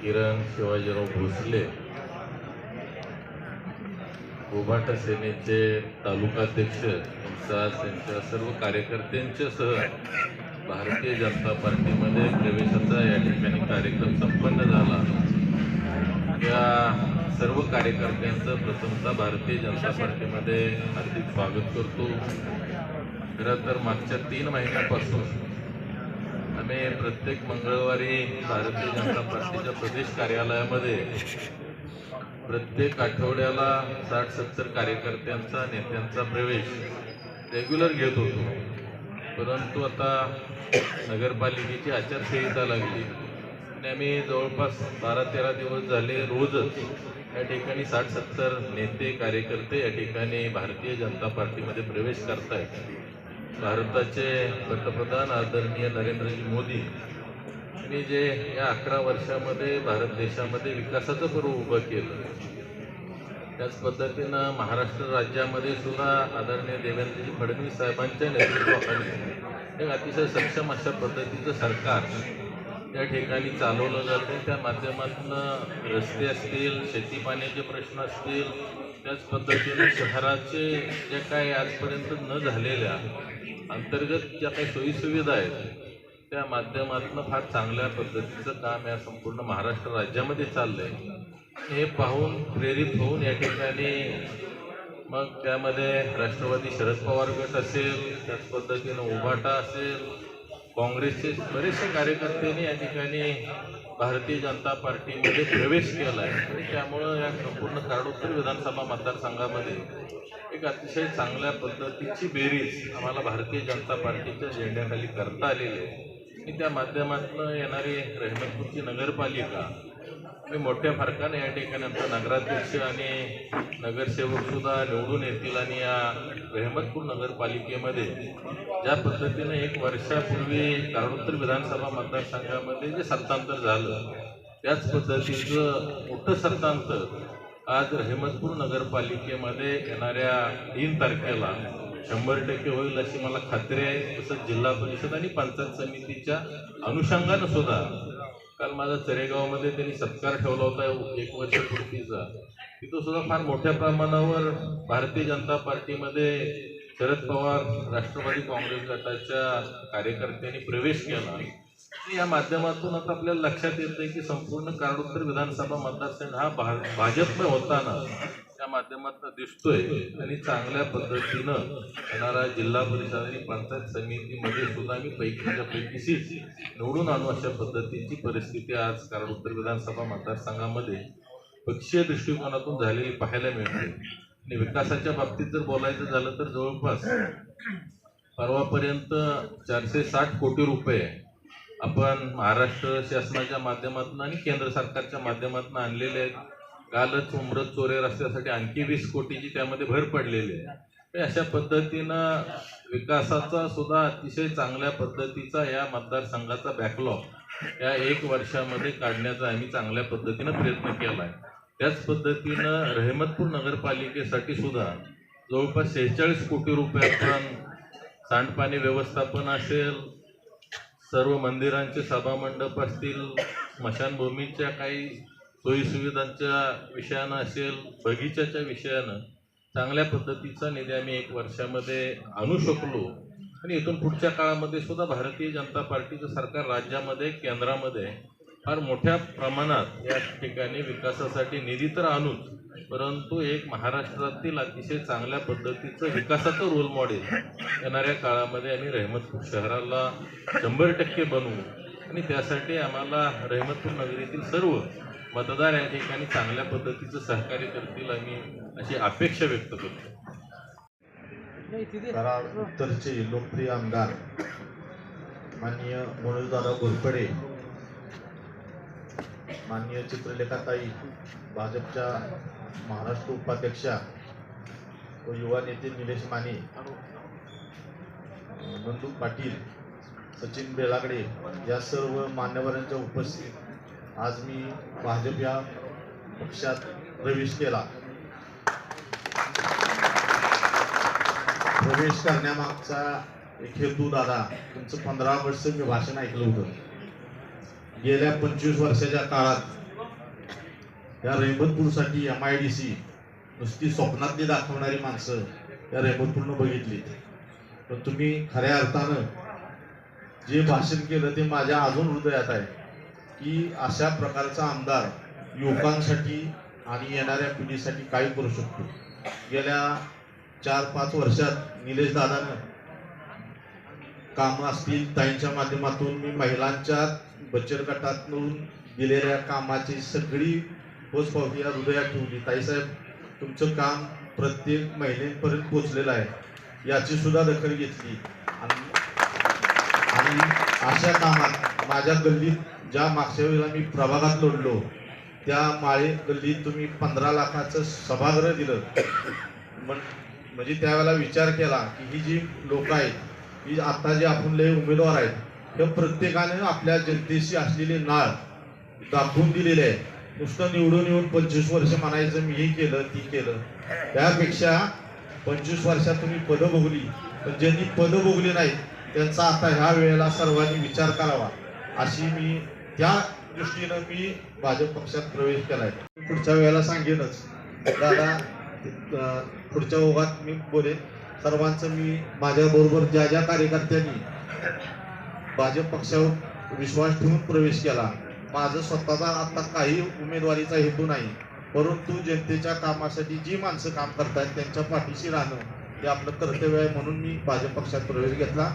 किरण शिवाजीराव भोसले उभाटा सेनेचे तालुकाध्यक्ष त्यांच्या सर्व कार्यकर्त्यांच्यासह भारतीय जनता पार्टीमध्ये प्रवेशाचा या ठिकाणी कार्यक्रम संपन्न झाला। या सर्व कार्यकर्त्यांचं प्रथमतः भारतीय जनता पार्टीमध्ये हार्दिक स्वागत करतो। खरं तर मागच्या 3 महिन्यापासून आम्ही प्रत्येक मंगळवारी भारतीय जनता पार्टीच्या प्रदेश कार्यालयामध्ये प्रत्येक आठवड्याला 60-70 कार्यकर्त्यांचा नेत्यांचा प्रवेश रेग्युलर घेत होतो। परंतु आता नगरपालिकेची आचारसंहिता लागली आणि आम्ही जवळपास 12-13 दिवस झाले रोजच या ठिकाणी 60-70 नेते कार्यकर्ते या ठिकाणी भारतीय जनता पार्टीमध्ये प्रवेश करतायत। भारताचे पंतप्रधान आदरणीय नरेंद्रजी मोदी यांनी जे या 11 वर्षामध्ये भारत देशामध्ये विकासाचं पर्व उभं केलं, त्याच पद्धतीनं महाराष्ट्र राज्यामध्ये सुद्धा आदरणीय देवेंद्रजी फडणवीस साहेबांच्या नेतृत्वाखाली एक अतिशय सक्षम अशा पद्धतीचं सरकार या ठिकाणी चालवलं जातं। त्या माध्यमातून रस्ते असतील, शेती पाण्याचे प्रश्न असतील, त्याच पद्धतीने शहराचे जे काही आजपर्यंत न झालेल्या अंतर्गत ज्या काही सोयीसुविधा आहेत त्या माध्यमातून फार चांगल्या पद्धतीचं काम या संपूर्ण महाराष्ट्र राज्यामध्ये चाललंय। हे पाहून प्रेरित होऊन या ठिकाणी मग त्यामध्ये राष्ट्रवादी शरद पवार गट असेल, त्याच पद्धतीनं उभाटा असेल, काँग्रेसचे बरेचसे कार्यकर्त्यांनी या ठिकाणी भारतीय जनता पार्टीमध्ये प्रवेश केला आहे आणि त्यामुळं या संपूर्ण कारडोत्तर विधानसभा मतदारसंघामध्ये एक अतिशय चांगल्या पद्धतीची बेरीज आम्हाला भारतीय जनता पार्टीच्या झेंड्याखाली करता आलेली आहे आणि त्या माध्यमातून येणारी रहमतपूरची नगरपालिका मी मोठ्या फरकाने या ठिकाणी आमचा नगराध्यक्ष आणि नगरसेवक सुद्धा निवडून येतील आणि या रहमतपूर नगरपालिकेमध्ये ज्या पद्धतीने 1 वर्षापूर्वी कारडोत्तर विधानसभा मतदारसंघामध्ये जे सत्तांतर झालं त्याच पद्धतीचं मोठं सत्तांतर आज रहमतपूर नगरपालिकेमध्ये येणाऱ्या 3 तारखेला 100% होईल अशी मला खात्री आहे। तसंच जिल्हा परिषद आणि पंचायत समितीच्या अनुषंगानं सुद्धा काल माझा चरेगावमध्ये त्यांनी सत्कार ठेवला होता 1 वर्षपूर्वीचा, तिथं सुद्धा फार मोठ्या प्रमाणावर भारतीय जनता पार्टीमध्ये शरद पवार राष्ट्रवादी काँग्रेस गटाच्या कार्यकर्त्यांनी प्रवेश केला। या माध्यमातून आता आपल्याला लक्षात येतं की संपूर्ण कारडोत्तर विधानसभा मतदारसंघ हा भाजपमय होताना त्या माध्यमातून दिसतोय आणि चांगल्या पद्धतीनं येणारा जिल्हा परिषद आणि पंचायत समितीमध्ये सुद्धा मी पैकीच्या पैकी सीट निवडून आणू अशा पद्धतीची परिस्थिती आज कारडोत्तर विधानसभा मतदारसंघामध्ये पक्षीय दृष्टिकोनातून झालेली पाहायला मिळते। आणि विकासाच्या बाबतीत जर बोलायचं झालं तर जवळपास परवापर्यंत 460 कोटी रुपये आपण महाराष्ट्र शासनाच्या माध्यमातून आणि केंद्र सरकारच्या माध्यमातून आणलेले आहेत। कालच उमरत चोरे रस्त्यासाठी आणखी 20 कोटीची त्यामध्ये भर पडलेली आहे। अशा पद्धतीनं विकासाचा सुद्धा अतिशय चांगल्या पद्धतीचा या मतदारसंघाचा बॅकलॉग या 1 वर्षामध्ये काढण्याचा आम्ही चांगल्या पद्धतीनं प्रयत्न केला आहे। त्याच पद्धतीनं रहमतपूर नगरपालिकेसाठी सुद्धा जवळपास 46 कोटी रुपये आपण सांडपाणी व्यवस्थापन असेल, सर्व मंदिरांचे सभामंडप असतील, स्मशानभूमीच्या काही सोयीसुविधांच्या विषयानं असेल, बगीचाच्या विषयानं चांगल्या पद्धतीचा निधी आम्ही 1 वर्षामध्ये आणू शकलो आणि इथून पुढच्या काळामध्ये सुद्धा भारतीय जनता पार्टीचं सरकार राज्यामध्ये केंद्रामध्ये फार मोठ्या प्रमाणात या ठिकाणी विकासासाठी निधी तर आणूच, परंतु एक महाराष्ट्रातील अतिशय चांगल्या पद्धतीचं विकासाचं रोल मॉडेल येणाऱ्या काळामध्ये आम्ही रहमतपूर शहराला 100% बनवू आणि त्यासाठी आम्हाला रहमतपूर नगरीतील सर्व मतदार या ठिकाणी चांगल्या पद्धतीचं सहकार्य करतील आम्ही अशी अपेक्षा व्यक्त करतो। कराड उत्तरचे लोकप्रिय आमदार माननीय मनोजदादा घोरपडे, माननीय चित्रलेखाताई भाजपच्या महाराष्ट्र उपाध्यक्षा व युवा नेते निलेश माने, नंदू पाटील, सचिन बेलागडे या सर्व मान्यवरांच्या उपस्थितीत आज मी भाजप या पक्षात प्रवेश केला। प्रवेश करण्यामागचा एक हेतू दादा, तुमचं 15 वर्ष मी भाषण ऐकलं होतं। गेल्या 25 वर्षाच्या काळात या रहिमतपूरसाठी MIDC नुसती स्वप्नातली दाखवणारी माणसं या रहिमतपूरनं बघितली, पण तुम्ही खऱ्या अर्थानं जे भाषण केलं ते माझ्या अजून हृदयात आहे की अशा प्रकारचा आमदार युवकांसाठी आणि येणाऱ्या पिढीसाठी काय करू शकतो. गेल्या 4-5 वर्षात निलेश दादानं कामं असतील, ताईंच्या माध्यमातून मी महिलांच्या बचत गटातून दिलेल्या कामाची सगळी पोचपावती या हृदयात ठेवली. ताईसाहेब, तुमचं काम प्रत्येक महिलेपर्यंत पोचलेलं आहे याची सुद्धा दखल घेतली. आणि अशा कामात माझ्या गल्लीत ज्या मागच्या वेळेला मी प्रभागात लढलो त्या माळे गल्लीत तुम्ही 15 लाखाचं सभागृह दिलं. म्हणजे त्यावेळेला विचार केला की ही जी लोक आहेत, ही आता जे आपण लय उमेदवार आहेत, हे प्रत्येकाने आपल्या जनतेशी असलेली नाळ दाखवून दिलेली आहे. नुसतं निवडून येऊन 25 वर्ष म्हणायचं मी हे केलं ती केलं, त्यापेक्षा 25 वर्षात तुम्ही पदं भोगली, पण ज्यांनी पदं भोगली नाही त्यांचा आता ह्या वेळेला सर्वांनी विचार करावा अशी मी त्या दृष्टीनं मी भाजप पक्षात प्रवेश केलाय. पुढच्या वेळेला सांगेनच दादा, पुढच्या ओघात मी बोलेन सर्वांचं. मी माझ्याबरोबर ज्या ज्या कार्यकर्त्यांनी भाजप पक्षावर विश्वास ठेवून प्रवेश केला, माझं स्वतःचा आता काही उमेदवारीचा हेतू नाही, परंतु जनतेच्या कामासाठी जी माणसं काम करतात त्यांच्या पाठीशी राहणं हे आपलं कर्तव्य आहे, म्हणून मी भाजप पक्षात प्रवेश घेतला.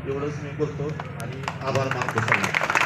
एवढंच मी बोलतो आणि आभार मानतो.